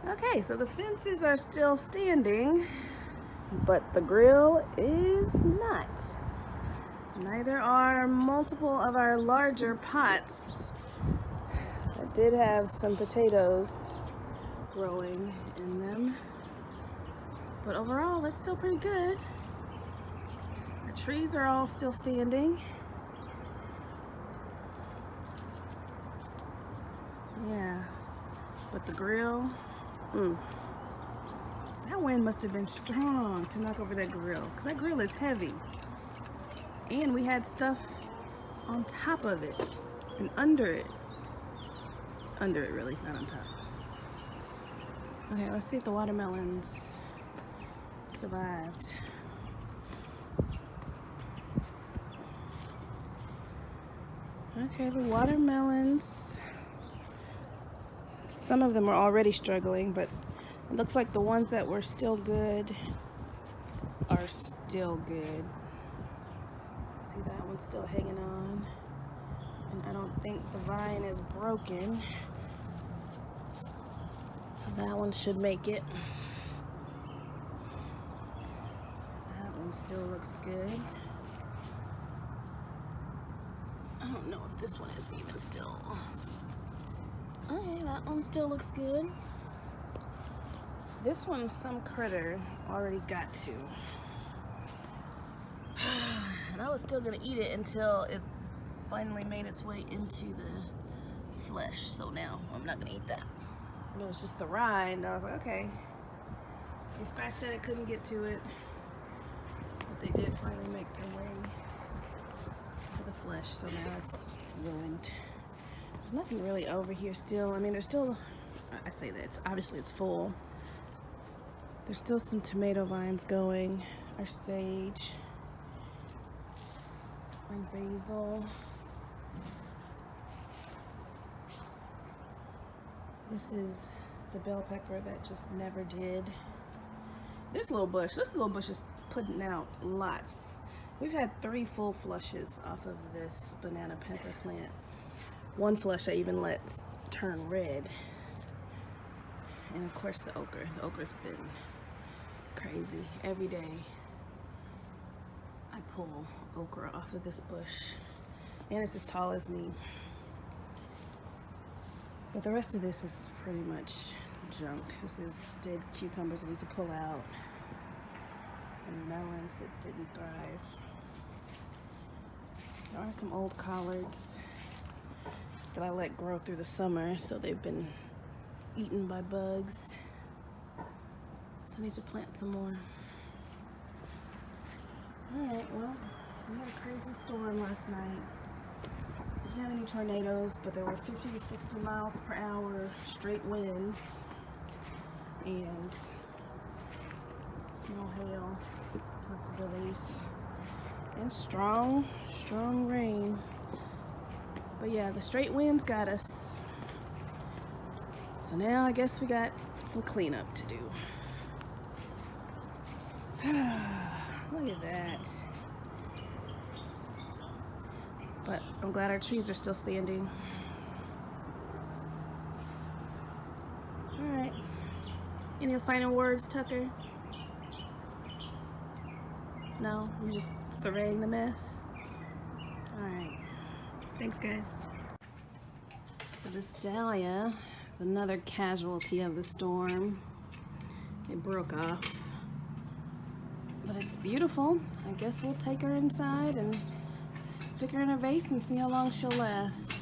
Okay, so the fences are still standing, but the grill is not. Neither are multiple of our larger pots that did have some potatoes growing in them. But overall, it's still pretty good. Our trees are all still standing. Yeah, but the grill, that wind must have been strong to knock over that grill, because that grill is heavy. And we had stuff on top of it and under it. Under it, really, not on top. Okay, let's see if the watermelons survived. Okay, the watermelons, some of them are already struggling, but it looks like the ones that were still good are still good. See, that one's still hanging on. And I don't think the vine is broken. So that one should make it. That one still looks good. I don't know if this one is even still. Okay, that one still looks good. This one, some critter already got to. And I was still gonna eat it until it finally made its way into the flesh. So now I'm not gonna eat that. And it was just the rind. I was like, okay. They scratched at it, couldn't get to it. But they did finally make their way to the flesh. So now it's ruined. There's nothing really over here still. I mean, there's still, I say that, obviously it's full. There's still some tomato vines going, our sage, our basil. This is the bell pepper that just never did. This little bush is putting out lots. We've had 3 full flushes off of this banana pepper plant. One flush I even let turn red. And of course the okra. The okra's been crazy. Every day I pull okra off of this bush. And it's as tall as me. But the rest of this is pretty much junk. This is dead cucumbers I need to pull out. And melons that didn't thrive. There are some old collards that I let grow through the summer, so they've been eaten by bugs. So I need to plant some more. Alright, well, we had a crazy storm last night. Didn't have any tornadoes, but there were 50 to 60 miles per hour straight winds and small hail possibilities and strong rain. But yeah, the straight winds got us. So now I guess we got some cleanup to do. Look at that. But I'm glad our trees are still standing. Alright. Any final words, Tucker? No? You're just surveying the mess? Alright. Thanks, guys. So this dahlia is another casualty of the storm. It broke off. But it's beautiful. I guess we'll take her inside and stick her in a vase and see how long she'll last.